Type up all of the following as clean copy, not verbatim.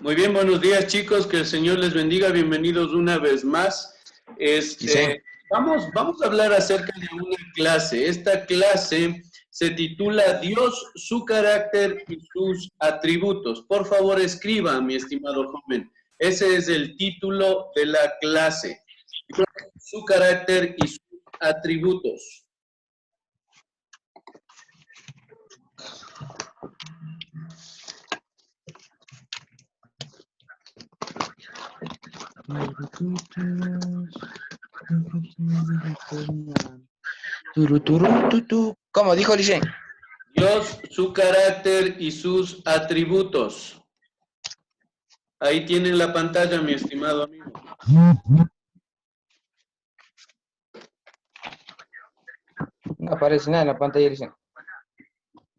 Muy bien, buenos días chicos, que el Señor les bendiga, bienvenidos una vez más. Vamos a hablar acerca de una clase. Esta clase se titula Dios, su carácter y sus atributos. Por favor, escriba, mi estimado joven. Ese es el título de la clase. Dios, su carácter y sus atributos. ¿Cómo dijo Licen? Dios, su carácter y sus atributos. Ahí tienen la pantalla, mi estimado amigo. No aparece nada en la pantalla, Licen.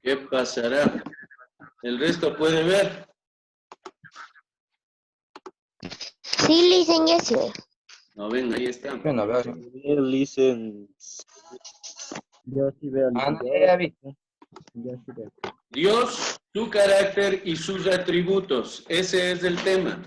¿Qué pasará? ¿El resto puede ver? Sí, Licen, ya se ve. No, ven, ahí está. Yo no veo. Listen. Ya sí veo. Ya vi. Ya sí veo. Dios, su carácter y sus atributos. Ese es el tema.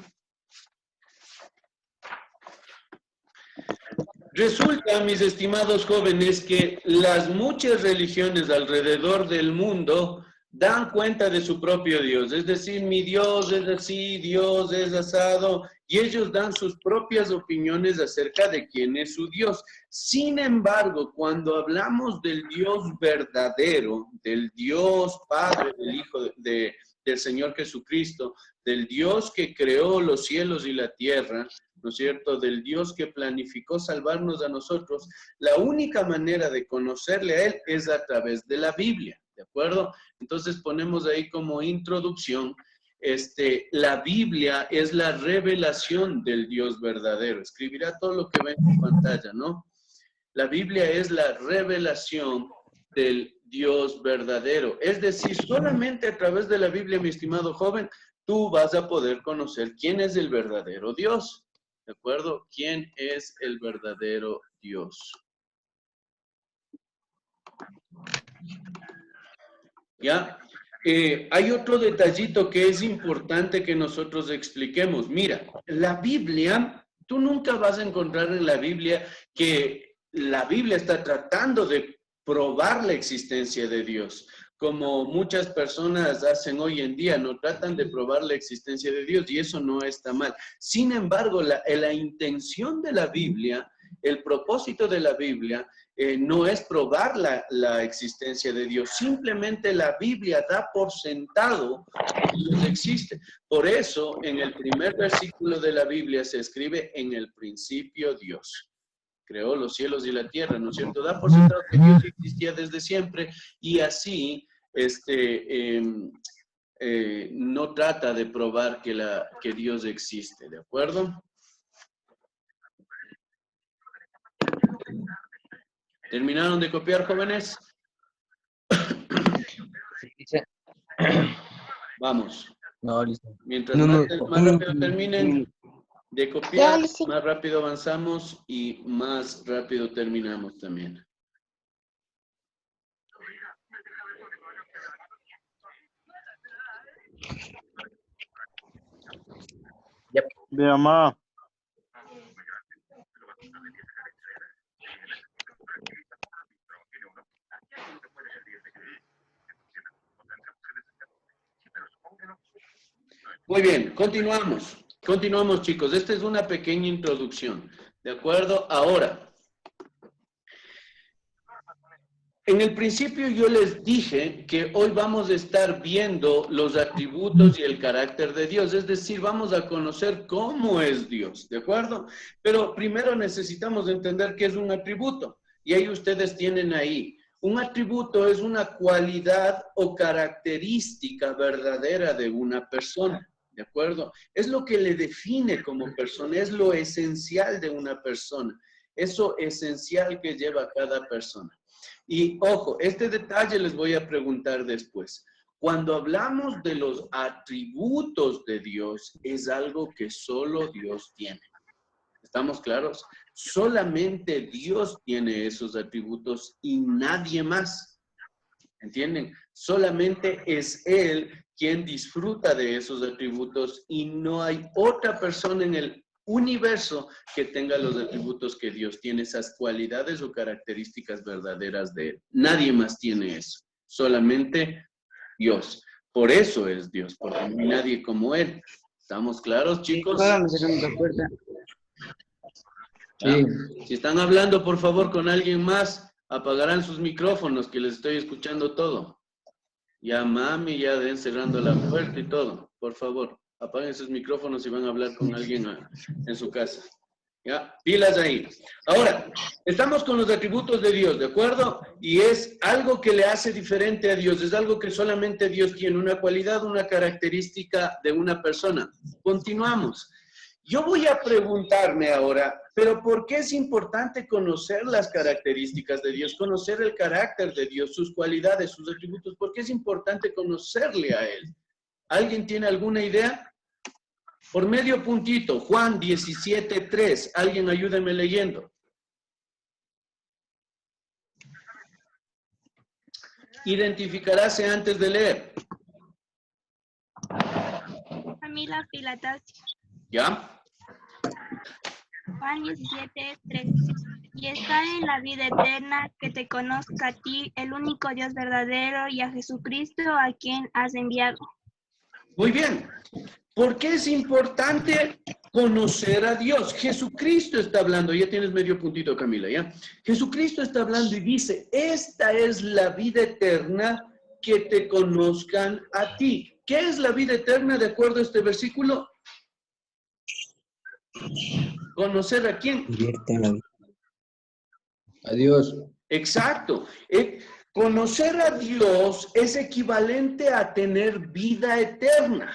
Resulta, mis estimados jóvenes, que las muchas religiones alrededor del mundo dan cuenta de su propio Dios. Es decir, mi Dios es así, Dios es asado, y ellos dan sus propias opiniones acerca de quién es su Dios. Sin embargo, cuando hablamos del Dios verdadero, del Dios Padre, del Hijo del Señor Jesucristo, del Dios que creó los cielos y la tierra, ¿no es cierto?, del Dios que planificó salvarnos a nosotros, la única manera de conocerle a Él es a través de la Biblia, ¿de acuerdo? Entonces ponemos ahí como introducción, la Biblia es la revelación del Dios verdadero. Escribirá todo lo que ve en tu pantalla, ¿no? La Biblia es la revelación del Dios verdadero. Es decir, solamente a través de la Biblia, mi estimado joven, tú vas a poder conocer quién es el verdadero Dios. ¿De acuerdo? ¿Quién es el verdadero Dios? ¿Ya? Hay otro detallito que es importante que nosotros expliquemos. Mira, la Biblia, tú nunca vas a encontrar en la Biblia que la Biblia está tratando de probar la existencia de Dios, como muchas personas hacen hoy en día, no tratan de probar la existencia de Dios, y eso no está mal. Sin embargo, la intención de la Biblia, el propósito de la Biblia, no es probar la existencia de Dios, simplemente la Biblia da por sentado que Dios existe. Por eso, en el primer versículo de la Biblia se escribe: en el principio Dios creó los cielos y la tierra, ¿no es cierto? Da por sentado que Dios existía desde siempre, y así no trata de probar que Dios existe, ¿de acuerdo? ¿Terminaron de copiar, jóvenes? Licen. Vamos. No, Licen. Mientras más rápido terminen de copiar, más rápido avanzamos y más rápido terminamos también. De mamá. Muy bien, continuamos. Continuamos, chicos. Esta es una pequeña introducción. ¿De acuerdo? Ahora, en el principio yo les dije que hoy vamos a estar viendo los atributos y el carácter de Dios, es decir, vamos a conocer cómo es Dios, ¿de acuerdo? Pero primero necesitamos entender qué es un atributo, y ahí ustedes tienen ahí. Un atributo es una cualidad o característica verdadera de una persona, ¿de acuerdo? Es lo que le define como persona, es lo esencial de una persona, eso esencial que lleva a cada persona. Y ojo, este detalle les voy a preguntar después. Cuando hablamos de los atributos de Dios, es algo que solo Dios tiene. ¿Estamos claros? Solamente Dios tiene esos atributos y nadie más. ¿Entienden? Solamente es Él quien disfruta de esos atributos y no hay otra persona en el universo que tenga los atributos que Dios tiene, esas cualidades o características verdaderas de Él. Nadie más tiene eso, solamente Dios. Por eso es Dios, porque no hay nadie como Él. ¿Estamos claros, chicos? Sí. Si están hablando, por favor, con alguien más, apagarán sus micrófonos, que les estoy escuchando todo. Ya mami, ya den cerrando la puerta y todo. Por favor, apaguen sus micrófonos y van a hablar con alguien en su casa. ¿Ya? Pilas ahí. Ahora, estamos con los atributos de Dios, ¿de acuerdo? Y es algo que le hace diferente a Dios, es algo que solamente Dios tiene, una cualidad, una característica de una persona. Continuamos. Yo voy a preguntarme ahora, ¿pero por qué es importante conocer las características de Dios, conocer el carácter de Dios, sus cualidades, sus atributos? ¿Por qué es importante conocerle a Él? ¿Alguien tiene alguna idea? Por medio puntito, Juan 17:3. Alguien ayúdeme leyendo. Identificaráse antes de leer. Camila Filatasia. ¿Ya? Juan 17:3. Y está en la vida eterna que te conozca a ti, el único Dios verdadero, y a Jesucristo a quien has enviado. Muy bien. ¿Por qué es importante conocer a Dios? Jesucristo está hablando, ya tienes medio puntito, Camila, ¿ya? Jesucristo está hablando y dice, esta es la vida eterna, que te conozcan a ti. ¿Qué es la vida eterna de acuerdo a este versículo? ¿Conocer a quién? A Dios. Exacto. Conocer a Dios es equivalente a tener vida eterna,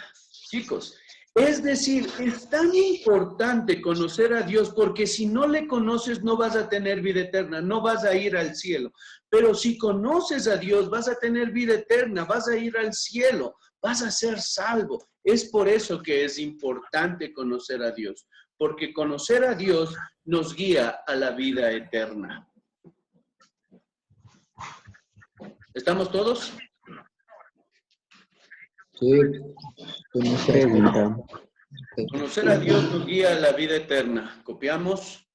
chicos. Es decir, es tan importante conocer a Dios porque si no le conoces no vas a tener vida eterna, no vas a ir al cielo. Pero si conoces a Dios vas a tener vida eterna, vas a ir al cielo, vas a ser salvo. Es por eso que es importante conocer a Dios, porque conocer a Dios nos guía a la vida eterna. ¿Estamos todos? Sí. Una pregunta. Conocer a Dios nos guía a la vida eterna. ¿Copiamos?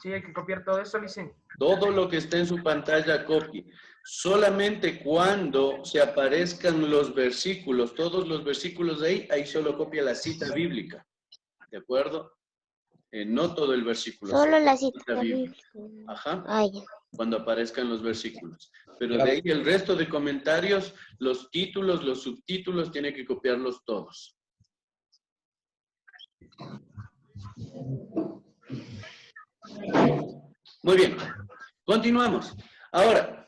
Sí, hay que copiar todo eso, Licen. Todo lo que está en su pantalla, copie. Solamente cuando se aparezcan los versículos, todos los versículos de ahí solo copia la cita bíblica. ¿De acuerdo? No todo el versículo. Solo la cita bíblica. Ajá. Ay, Cuando aparezcan los versículos. Pero de ahí el resto de comentarios, los títulos, los subtítulos, tiene que copiarlos todos. Muy bien, continuamos. Ahora,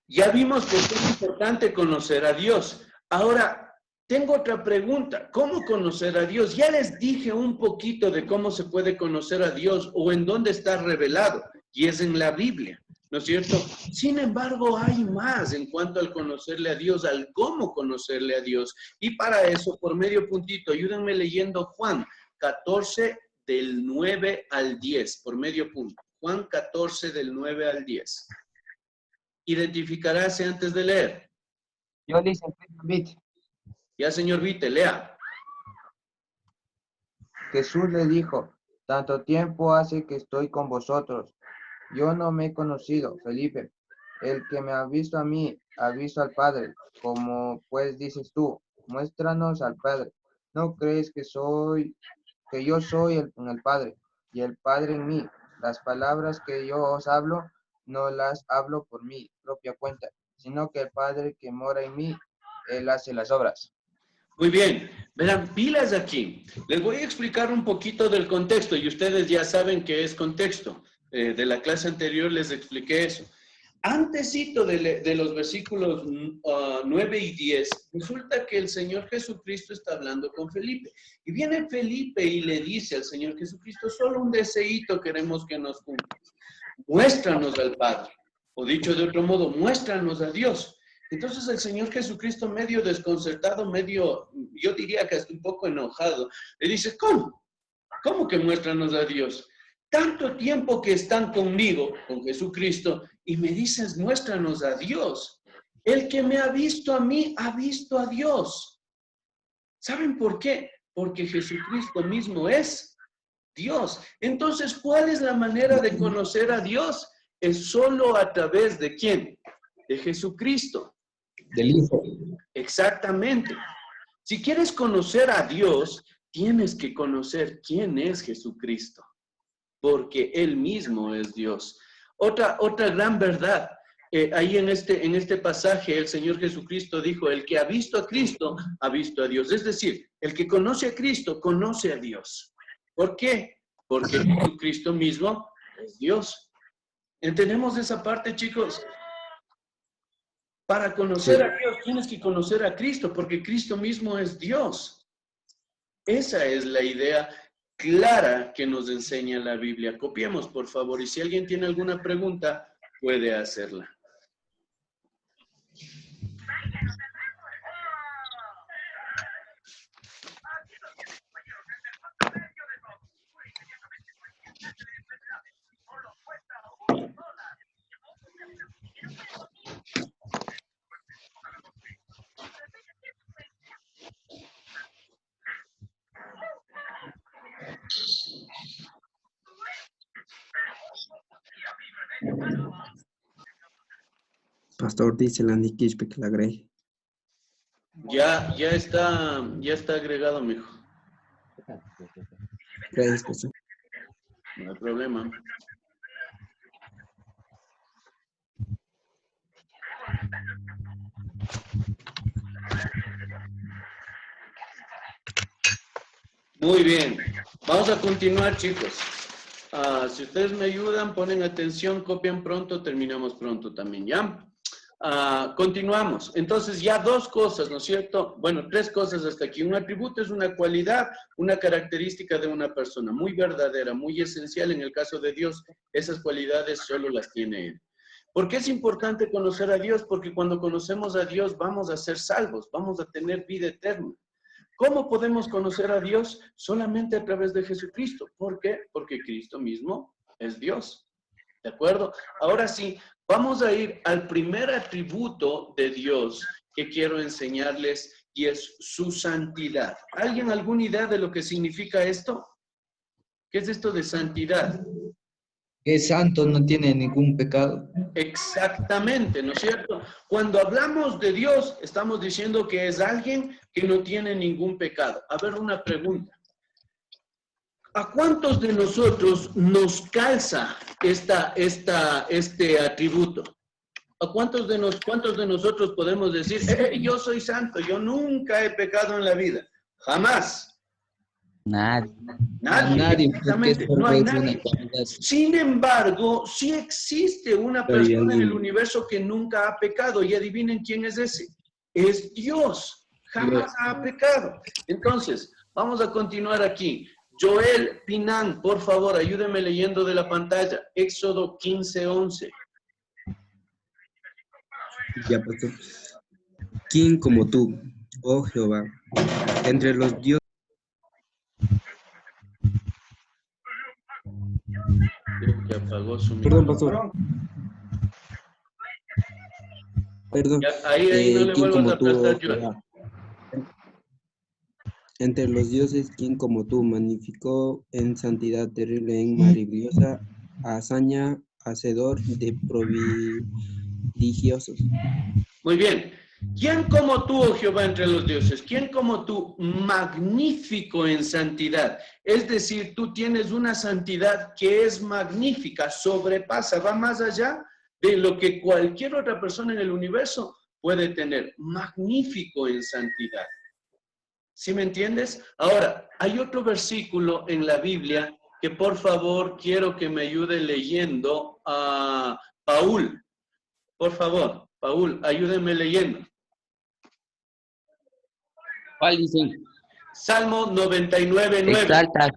ya vimos que es importante conocer a Dios. Ahora, tengo otra pregunta. ¿Cómo conocer a Dios? Ya les dije un poquito de cómo se puede conocer a Dios o en dónde está revelado, y es en la Biblia, ¿no es cierto? Sin embargo, hay más en cuanto al conocerle a Dios, al cómo conocerle a Dios. Y para eso, por medio puntito, ayúdenme leyendo Juan 14, del 9 al 10, por medio punto. Juan 14, del 9 al 10. Identificaráse antes de leer. Yo le hice bit. Ya, señor Vite, lea. Jesús le dijo, tanto tiempo hace que estoy con vosotros. Yo no me he conocido, Felipe. El que me ha visto a mí, ha visto al Padre. Como pues dices tú, muéstranos al Padre. ¿No crees que yo soy en el Padre y el Padre en mí? Las palabras que yo os hablo, no las hablo por mi propia cuenta, sino que el Padre que mora en mí, Él hace las obras. Muy bien, verán, pilas aquí. Les voy a explicar un poquito del contexto y ustedes ya saben qué es contexto. De la clase anterior les expliqué eso. Antesito de los versículos 9 y 10, resulta que el Señor Jesucristo está hablando con Felipe. Y viene Felipe y le dice al Señor Jesucristo, solo un deseíto queremos que nos cumpla. Muéstranos al Padre. O dicho de otro modo, muéstranos a Dios. Entonces el Señor Jesucristo, medio desconcertado, yo diría que hasta un poco enojado, le dice, ¿cómo? ¿Cómo que muéstranos a Dios? Tanto tiempo que están conmigo, con Jesucristo, y me dices, muéstranos a Dios. El que me ha visto a mí, ha visto a Dios. ¿Saben por qué? Porque Jesucristo mismo es Dios. Entonces, ¿cuál es la manera de conocer a Dios? Es solo a través de ¿quién? De Jesucristo. Del Hijo. Exactamente. Si quieres conocer a Dios, tienes que conocer quién es Jesucristo, porque Él mismo es Dios. Otra gran verdad, ahí en este pasaje el Señor Jesucristo dijo, el que ha visto a Cristo, ha visto a Dios. Es decir, el que conoce a Cristo, conoce a Dios. ¿Por qué? Porque Jesucristo mismo es Dios. ¿Entendemos esa parte, chicos? Para conocer a Dios tienes que conocer a Cristo, porque Cristo mismo es Dios. Esa es la idea clara que nos enseña la Biblia. Copiemos, por favor, y si alguien tiene alguna pregunta, puede hacerla. Pastor dice la Nikishpe que la agregue. Ya está agregado, mijo. Gracias, pastor. No hay problema. Muy bien. Vamos a continuar, chicos. Si ustedes me ayudan, ponen atención, copian pronto, terminamos pronto también, ¿ya? Continuamos. Entonces, ya dos cosas, ¿no es cierto? Bueno, tres cosas hasta aquí. Un atributo es una cualidad, una característica de una persona, muy verdadera, muy esencial. En el caso de Dios, esas cualidades solo las tiene Él. ¿Por qué es importante conocer a Dios? Porque cuando conocemos a Dios vamos a ser salvos, vamos a tener vida eterna. ¿Cómo podemos conocer a Dios? Solamente a través de Jesucristo. ¿Por qué? Porque Cristo mismo es Dios. ¿De acuerdo? Ahora sí, vamos a ir al primer atributo de Dios que quiero enseñarles y es su santidad. ¿Alguien alguna idea de lo que significa esto? ¿Qué es esto de santidad? Es santo, no tiene ningún pecado. Exactamente, ¿no es cierto? Cuando hablamos de Dios, estamos diciendo que es alguien que no tiene ningún pecado. A ver, una pregunta. ¿A cuántos de nosotros nos calza este atributo? ¿A cuántos de nosotros podemos decir, yo soy santo, yo nunca he pecado en la vida? Jamás. Nadie. Nadie, exactamente, no hay nadie. Una Sin embargo, sí existe una persona en el universo que nunca ha pecado. Y adivinen quién es ese. Es Dios. Jamás ha pecado. Entonces, vamos a continuar aquí. Joel Pinan, por favor, ayúdeme leyendo de la pantalla. Éxodo 15:11. Ya, pastor. ¿Quién como tú, oh Jehová, entre los dioses? Creo que apagó su Perdón, micrófono. pastor. Perdón. Ya, ahí no le ¿quién vuelvas como a tú, aplastar, oh Joel. Jehová? Entre los dioses, ¿quién como tú magnificó en santidad terrible, en maravillosa hazaña, hacedor de prodigiosos? Muy bien. ¿Quién como tú, oh Jehová, entre los dioses? ¿Quién como tú, magnífico en santidad? Es decir, tú tienes una santidad que es magnífica, sobrepasa, va más allá de lo que cualquier otra persona en el universo puede tener. Magnífico en santidad. ¿Sí me entiendes? Ahora, hay otro versículo en la Biblia que por favor quiero que me ayude leyendo a Paul. Por favor, Paul, ayúdenme leyendo. ¿Cuál dice? Salmo 99:9. Exalta.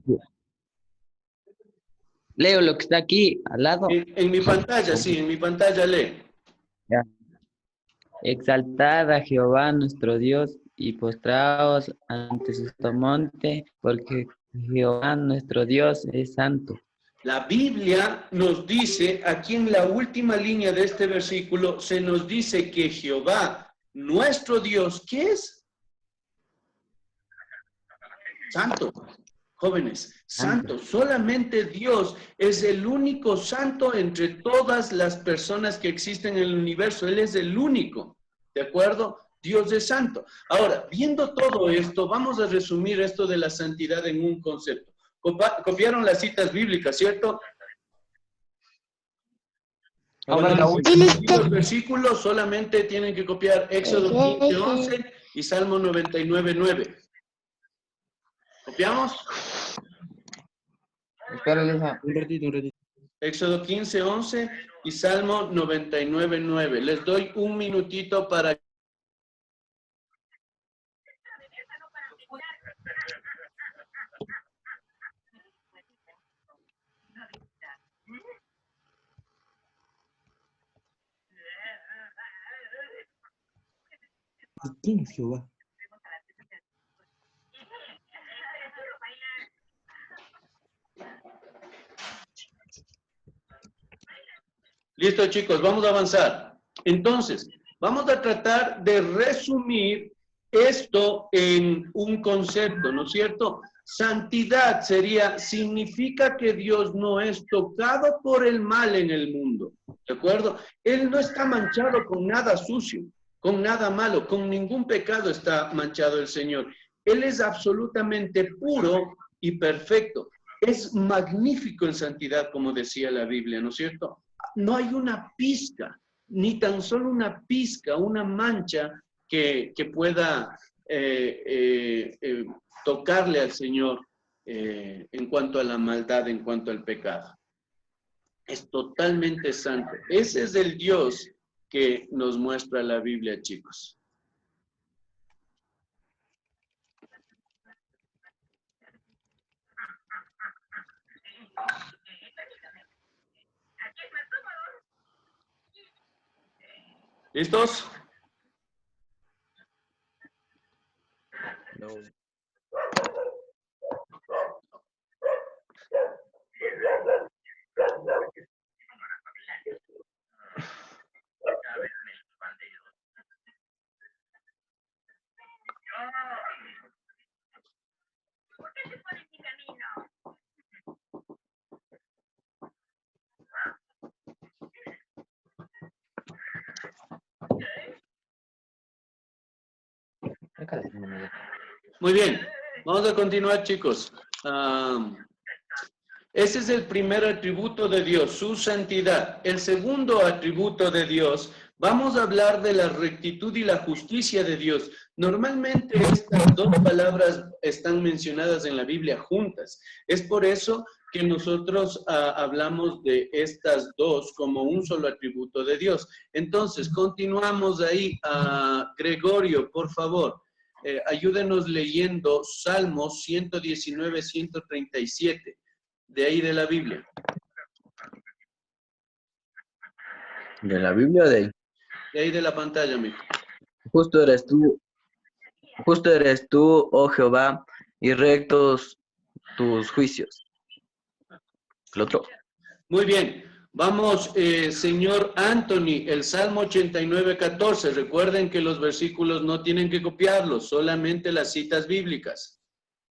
Leo lo que está aquí al lado. En mi pantalla, sí, en mi pantalla lee. Ya. Exaltad a Jehová nuestro Dios y postraos ante su monte, porque Jehová nuestro Dios es santo. La Biblia nos dice, aquí en la última línea de este versículo, se nos dice que Jehová, nuestro Dios, ¿qué es? Santo. Jóvenes, santo. Solamente Dios es el único santo entre todas las personas que existen en el universo. Él es el único, ¿de acuerdo? Dios es santo. Ahora, viendo todo esto, vamos a resumir esto de la santidad en un concepto. Copiaron las citas bíblicas, ¿cierto? Ahora, los versículos solamente tienen que copiar Éxodo 15:11 y Salmo 99:9. ¿Copiamos? Espera, Lisa. Un ratito. Éxodo 15:11 y Salmo 99:9. Les doy un minutito para... ¿Quién es Jehová? Listo, chicos, vamos a avanzar. Entonces, vamos a tratar de resumir esto en un concepto, ¿no es cierto? Santidad significa que Dios no es tocado por el mal en el mundo, ¿de acuerdo? Él no está manchado con nada sucio, con nada malo, con ningún pecado está manchado el Señor. Él es absolutamente puro y perfecto. Es magnífico en santidad, como decía la Biblia, ¿no es cierto? No hay una pizca, ni tan solo una pizca, una mancha que pueda tocarle al Señor en cuanto a la maldad, en cuanto al pecado. Es totalmente santo. Ese es el Dios que nos muestra la Biblia, chicos. ¿Listos? No. Muy bien, vamos a continuar, chicos. Ese es el primer atributo de Dios, su santidad. El segundo atributo de Dios, vamos a hablar de la rectitud y la justicia de Dios. Normalmente estas dos palabras están mencionadas en la Biblia juntas. Es por eso que nosotros hablamos de estas dos como un solo atributo de Dios. Entonces, continuamos ahí. Gregorio, por favor, ayúdenos leyendo Salmos 119, 137. De ahí de la Biblia. ¿De la Biblia o de ahí? De ahí de la pantalla, amigo. Justo eres tú, oh Jehová, y rectos tus juicios. El otro. Muy bien. Vamos, señor Anthony, el Salmo 89:14. Recuerden que los versículos no tienen que copiarlos, solamente las citas bíblicas.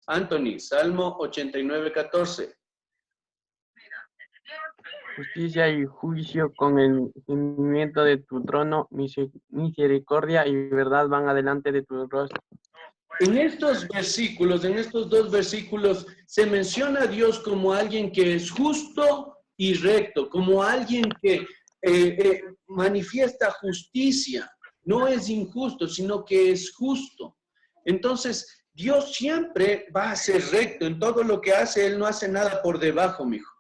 Anthony, Salmo 89:14. Justicia y juicio con el cumplimiento de tu trono, misericordia y verdad van adelante de tu rostro. En estos dos versículos, se menciona a Dios como alguien que es justo y recto, como alguien que manifiesta justicia. No es injusto, sino que es justo. Entonces, Dios siempre va a ser recto. En todo lo que hace, Él no hace nada por debajo, mijo.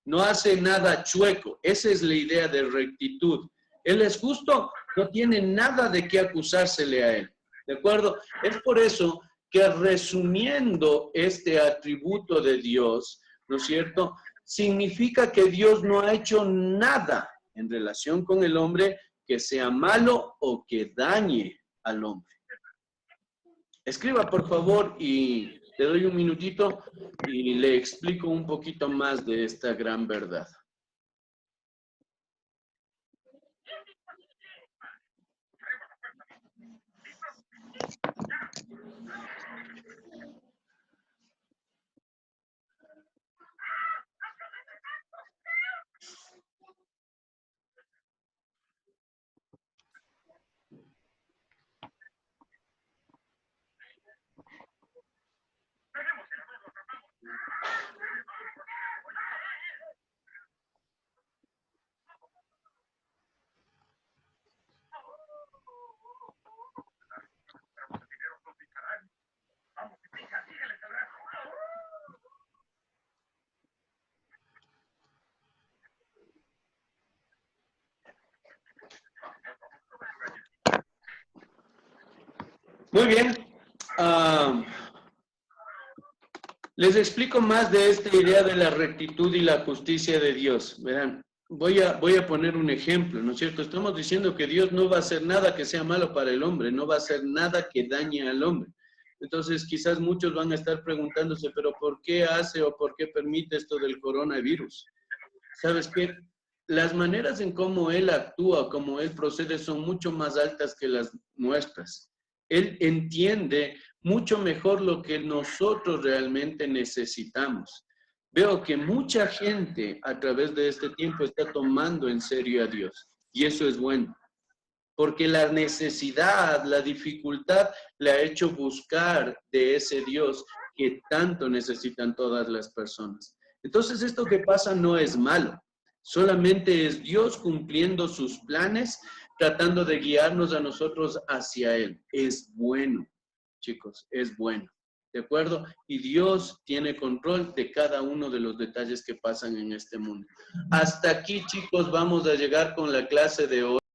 No hace nada chueco. Esa es la idea de rectitud. Él es justo, no tiene nada de qué acusársele a Él. ¿De acuerdo? Es por eso que resumiendo este atributo de Dios, ¿no es cierto? Significa que Dios no ha hecho nada en relación con el hombre que sea malo o que dañe al hombre. Escriba, por favor, y Le doy un minutito y le explico un poquito más de esta gran verdad. Muy bien. Les explico más de esta idea de la rectitud y la justicia de Dios. Verán, voy a poner un ejemplo, ¿no es cierto? Estamos diciendo que Dios no va a hacer nada que sea malo para el hombre, no va a hacer nada que dañe al hombre. Entonces, quizás muchos van a estar preguntándose, ¿pero por qué hace o por qué permite esto del coronavirus? ¿Sabes qué? Las maneras en cómo Él actúa, cómo Él procede, son mucho más altas que las nuestras. Él entiende mucho mejor lo que nosotros realmente necesitamos. Veo que mucha gente a través de este tiempo está tomando en serio a Dios. Y eso es bueno. Porque la necesidad, la dificultad le ha hecho buscar de ese Dios que tanto necesitan todas las personas. Entonces, esto que pasa no es malo. Solamente es Dios cumpliendo sus planes, tratando de guiarnos a nosotros hacia Él. Es bueno, chicos, es bueno. ¿De acuerdo? Y Dios tiene control de cada uno de los detalles que pasan en este mundo. Hasta aquí, chicos, vamos a llegar con la clase de hoy.